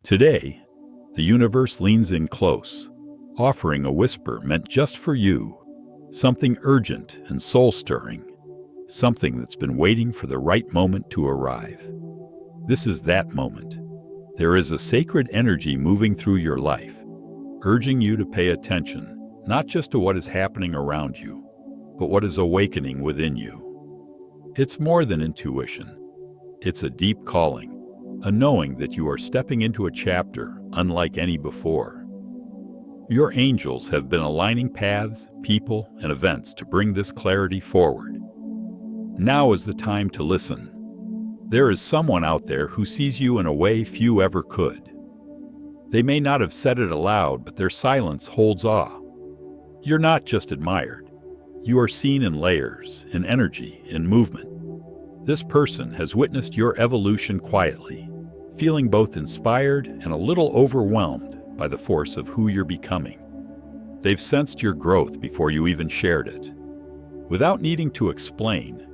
Today, the universe leans in close, offering a whisper meant just for you, something urgent and soul-stirring, something that's been waiting for the right moment to arrive. This is that moment. There is a sacred energy moving through your life, urging you to pay attention, not just to what is happening around you, but what is awakening within you. It's more than intuition. It's a deep calling, a knowing that you are stepping into a chapter unlike any before. Your angels have been aligning paths, people, and events to bring this clarity forward. Now is the time to listen. There is someone out there who sees you in a way few ever could. They may not have said it aloud, but their silence holds awe. You're not just admired. You are seen in layers, in energy, in movement. This person has witnessed your evolution quietly, feeling both inspired and a little overwhelmed by the force of who you're becoming. They've sensed your growth before you even shared it. Without needing to explain,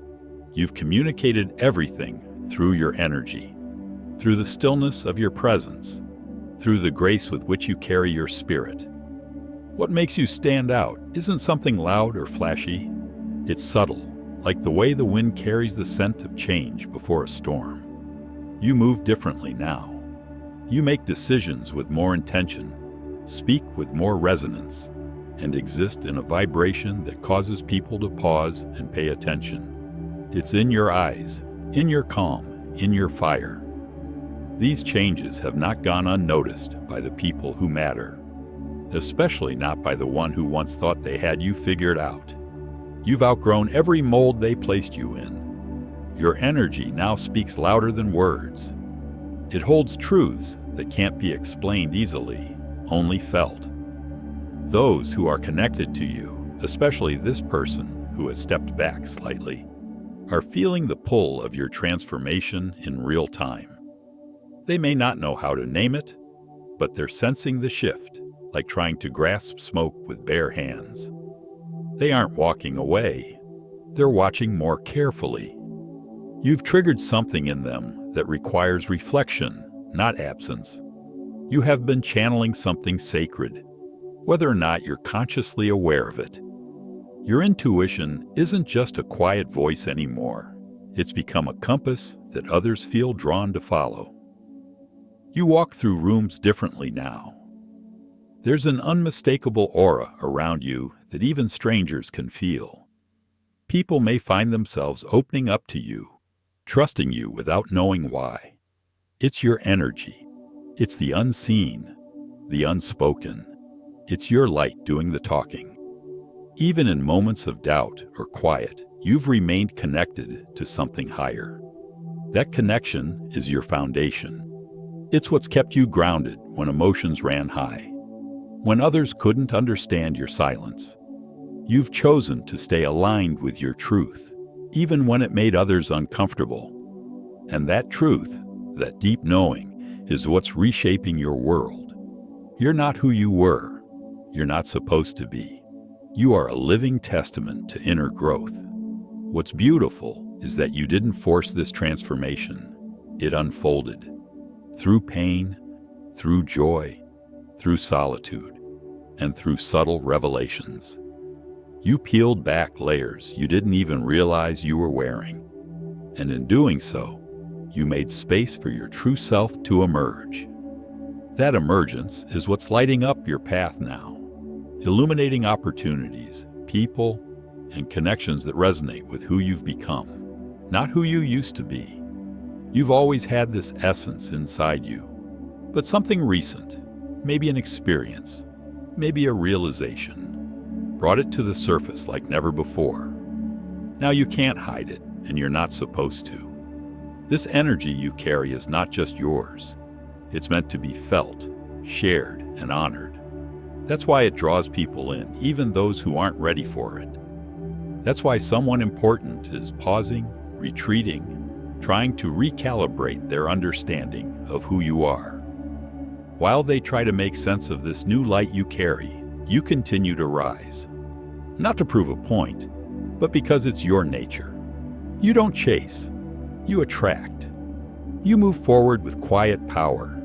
you've communicated everything through your energy, through the stillness of your presence, through the grace with which you carry your spirit. What makes you stand out isn't something loud or flashy. It's subtle, like the way the wind carries the scent of change before a storm. You move differently now. You make decisions with more intention, speak with more resonance, and exist in a vibration that causes people to pause and pay attention. It's in your eyes, in your calm, in your fire. These changes have not gone unnoticed by the people who matter, especially not by the one who once thought they had you figured out. You've outgrown every mold they placed you in. Your energy now speaks louder than words. It holds truths that can't be explained easily, only felt. Those who are connected to you, especially this person who has stepped back slightly, are feeling the pull of your transformation in real time. They may not know how to name it, but they're sensing the shift, like trying to grasp smoke with bare hands. They aren't walking away. They're watching more carefully. You've triggered something in them that requires reflection, not absence. You have been channeling something sacred, whether or not you're consciously aware of it. Your intuition isn't just a quiet voice anymore. It's become a compass that others feel drawn to follow. You walk through rooms differently now. There's an unmistakable aura around you that even strangers can feel. People may find themselves opening up to you, trusting you without knowing why. It's your energy. It's the unseen, the unspoken. It's your light doing the talking. Even in moments of doubt or quiet, you've remained connected to something higher. That connection is your foundation. It's what's kept you grounded when emotions ran high, when others couldn't understand your silence. You've chosen to stay aligned with your truth, even when it made others uncomfortable. And that truth, that deep knowing, is what's reshaping your world. You're not who you were. You're not supposed to be. You are a living testament to inner growth. What's beautiful is that you didn't force this transformation. It unfolded. Through pain, through joy, through solitude, and through subtle revelations. You peeled back layers you didn't even realize you were wearing. And in doing so, you made space for your true self to emerge. That emergence is what's lighting up your path now, illuminating opportunities, people, and connections that resonate with who you've become, not who you used to be. You've always had this essence inside you, but something recent, maybe an experience, maybe a realization, brought it to the surface like never before. Now you can't hide it, and you're not supposed to. This energy you carry is not just yours. It's meant to be felt, shared, and honored. That's why it draws people in, even those who aren't ready for it. That's why someone important is pausing, retreating, trying to recalibrate their understanding of who you are. While they try to make sense of this new light you carry, you continue to rise. Not to prove a point, but because it's your nature. You don't chase, you attract. You move forward with quiet power,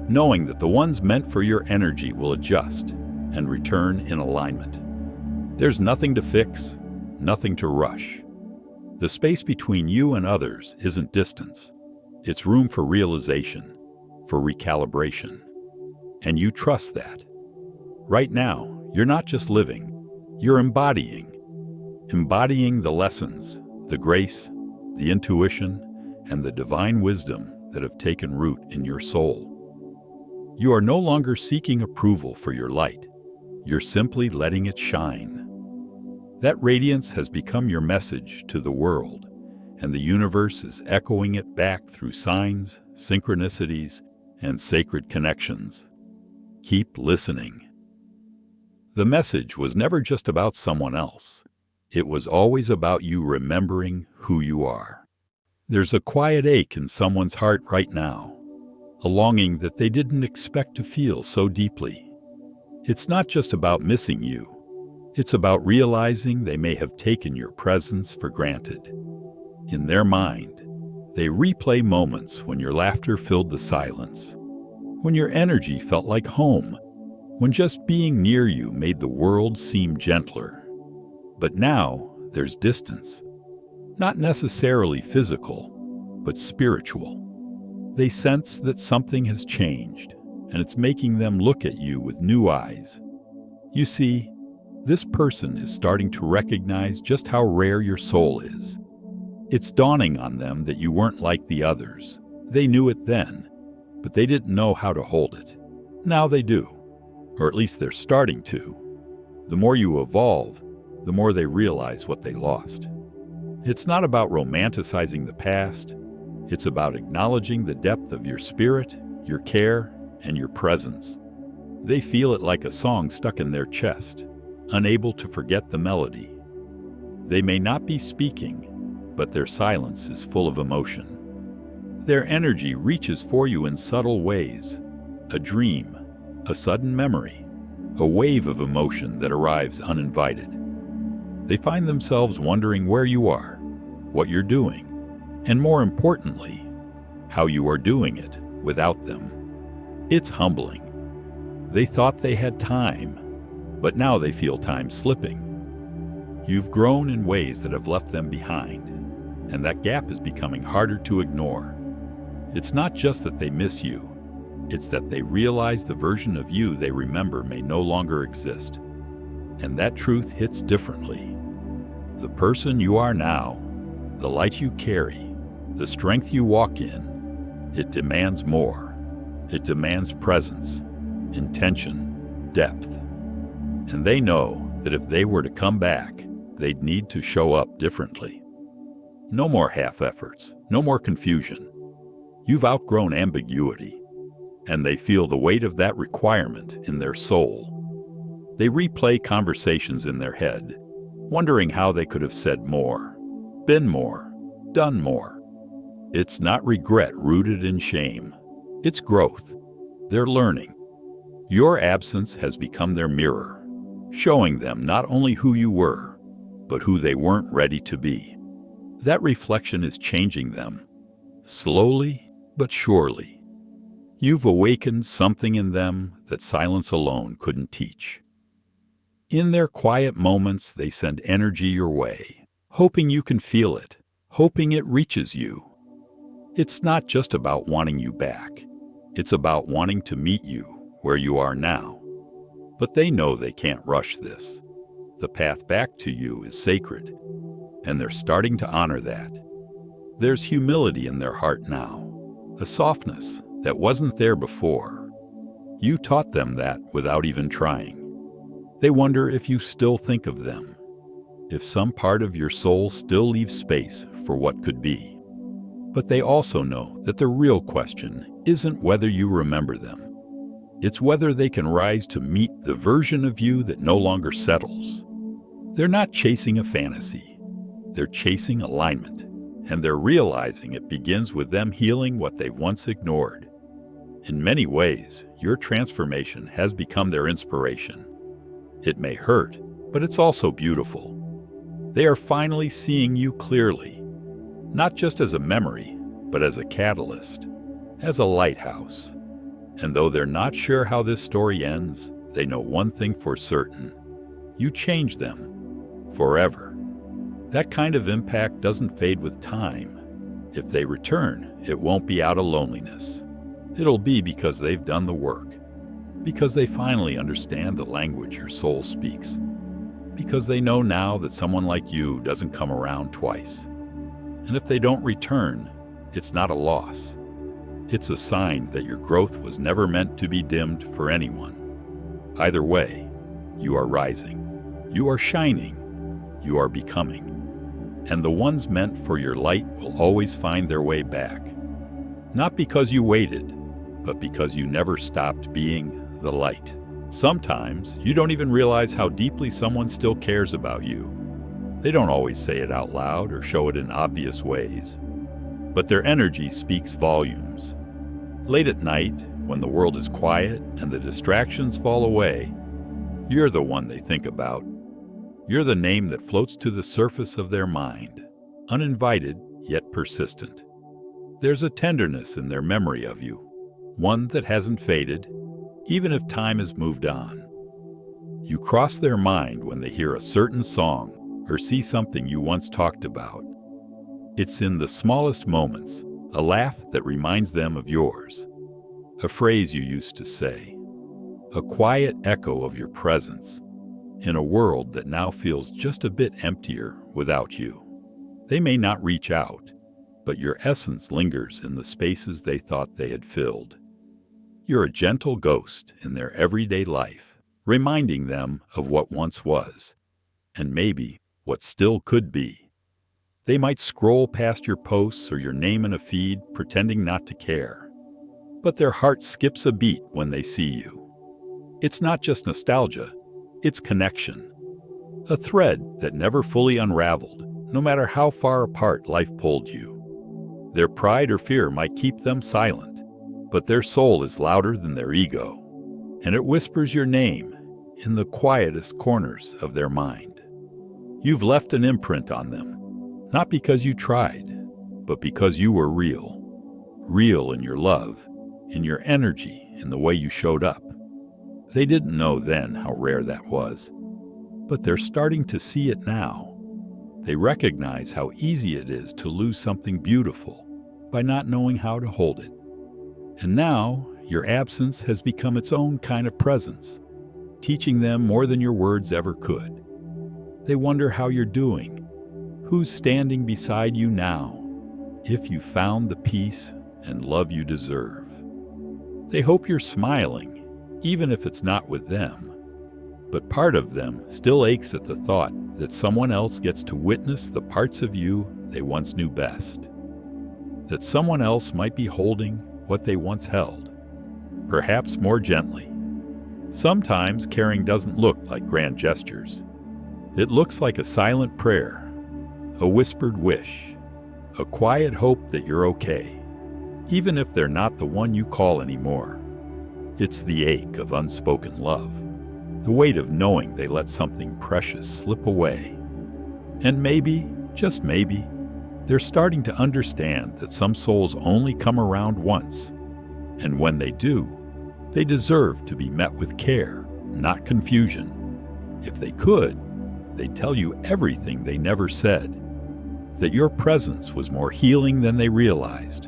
knowing that the ones meant for your energy will adjust and return in alignment. There's nothing to fix, nothing to rush. The space between you and others isn't distance. It's room for realization, for recalibration. And you trust that. Right now, you're not just living, you're embodying the lessons, the grace, the intuition, and the divine wisdom that have taken root in your soul. You are no longer seeking approval for your light. You're simply letting it shine. That radiance has become your message to the world, and the universe is echoing it back through signs, synchronicities, and sacred connections. Keep listening. The message was never just about someone else. It was always about you remembering who you are. There's a quiet ache in someone's heart right now, a longing that they didn't expect to feel so deeply. It's not just about missing you. It's about realizing they may have taken your presence for granted. In their mind, they replay moments when your laughter filled the silence, when your energy felt like home, when just being near you made the world seem gentler. But now there's distance, not necessarily physical, but spiritual. They sense that something has changed, and it's making them look at you with new eyes. You see, this person is starting to recognize just how rare your soul is. It's dawning on them that you weren't like the others. They knew it then, but they didn't know how to hold it. Now they do, or at least they're starting to. The more you evolve, the more they realize what they lost. It's not about romanticizing the past. It's about acknowledging the depth of your spirit, your care, and your presence. They feel it like a song stuck in their chest, unable to forget the melody. They may not be speaking, but their silence is full of emotion. Their energy reaches for you in subtle ways, a dream, a sudden memory, a wave of emotion that arrives uninvited. They find themselves wondering where you are, what you're doing, and more importantly, how you are doing it without them. It's humbling. They thought they had time, but now they feel time slipping. You've grown in ways that have left them behind, and that gap is becoming harder to ignore. It's not just that they miss you, it's that they realize the version of you they remember may no longer exist. And that truth hits differently. The person you are now, the light you carry, the strength you walk in, it demands more. It demands presence, intention, depth. And they know that if they were to come back, they'd need to show up differently. No more half efforts, no more confusion. You've outgrown ambiguity, and they feel the weight of that requirement in their soul. They replay conversations in their head, wondering how they could have said more, been more, done more. It's not regret rooted in shame. It's growth. They're learning. Your absence has become their mirror, showing them not only who you were, but who they weren't ready to be. That reflection is changing them, slowly but surely. You've awakened something in them that silence alone couldn't teach. In their quiet moments, they send energy your way, hoping you can feel it, hoping it reaches you. It's not just about wanting you back. It's about wanting to meet you where you are now. But they know they can't rush this. The path back to you is sacred, and they're starting to honor that. There's humility in their heart now, a softness that wasn't there before. You taught them that without even trying. They wonder if you still think of them, if some part of your soul still leaves space for what could be. But they also know that the real question isn't whether you remember them. It's whether they can rise to meet the version of you that no longer settles. They're not chasing a fantasy. They're chasing alignment, and they're realizing it begins with them healing what they once ignored. In many ways, your transformation has become their inspiration. It may hurt, but it's also beautiful. They are finally seeing you clearly, not just as a memory, but as a catalyst, as a lighthouse. And though they're not sure how this story ends, they know one thing for certain. You change them forever. That kind of impact doesn't fade with time. If they return, it won't be out of loneliness. It'll be because they've done the work, because they finally understand the language your soul speaks, because they know now that someone like you doesn't come around twice. And if they don't return, it's not a loss. It's a sign that your growth was never meant to be dimmed for anyone. Either way, you are rising, you are shining, you are becoming. And the ones meant for your light will always find their way back. Not because you waited, but because you never stopped being the light. Sometimes you don't even realize how deeply someone still cares about you. They don't always say it out loud or show it in obvious ways, but their energy speaks volumes. Late at night, when the world is quiet and the distractions fall away, you're the one they think about. You're the name that floats to the surface of their mind, uninvited yet persistent. There's a tenderness in their memory of you, one that hasn't faded, even if time has moved on. You cross their mind when they hear a certain song or see something you once talked about. It's in the smallest moments, a laugh that reminds them of yours, a phrase you used to say, a quiet echo of your presence in a world that now feels just a bit emptier without you. They may not reach out, but your essence lingers in the spaces they thought they had filled. You're a gentle ghost in their everyday life, reminding them of what once was, and maybe what still could be. They might scroll past your posts or your name in a feed, pretending not to care. But their heart skips a beat when they see you. It's not just nostalgia, it's connection. A thread that never fully unraveled, no matter how far apart life pulled you. Their pride or fear might keep them silent, but their soul is louder than their ego, and it whispers your name in the quietest corners of their mind. You've left an imprint on them, not because you tried, but because you were real. Real in your love, in your energy, in the way you showed up. They didn't know then how rare that was, but they're starting to see it now. They recognize how easy it is to lose something beautiful by not knowing how to hold it. And now, your absence has become its own kind of presence, teaching them more than your words ever could. They wonder how you're doing, who's standing beside you now, if you found the peace and love you deserve. They hope you're smiling, even if it's not with them. But part of them still aches at the thought that someone else gets to witness the parts of you they once knew best. That someone else might be holding what they once held, perhaps more gently. Sometimes caring doesn't look like grand gestures. It looks like a silent prayer, a whispered wish, a quiet hope that you're okay, even if they're not the one you call anymore. It's the ache of unspoken love, the weight of knowing they let something precious slip away. And maybe, just maybe, they're starting to understand that some souls only come around once, and when they do, they deserve to be met with care, not confusion. If they could, they'd tell you everything they never said, that your presence was more healing than they realized,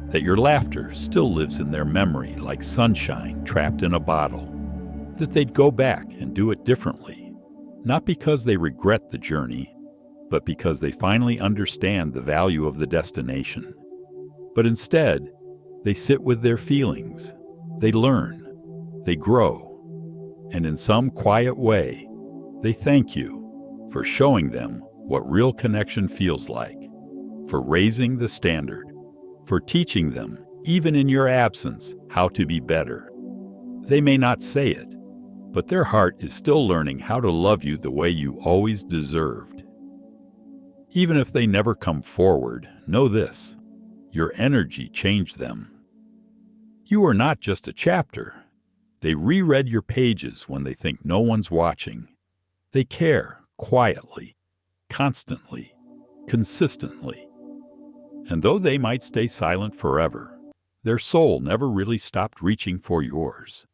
that your laughter still lives in their memory like sunshine trapped in a bottle, that they'd go back and do it differently, not because they regret the journey, but because they finally understand the value of the destination. But instead, they sit with their feelings, they learn, they grow, and in some quiet way, they thank you for showing them what real connection feels like, for raising the standard, for teaching them, even in your absence, how to be better. They may not say it, but their heart is still learning how to love you the way you always deserved. Even if they never come forward, know this: your energy changed them. You are not just a chapter. They reread your pages when they think no one's watching. They care quietly, constantly, consistently. And though they might stay silent forever, Their soul never really stopped reaching for yours.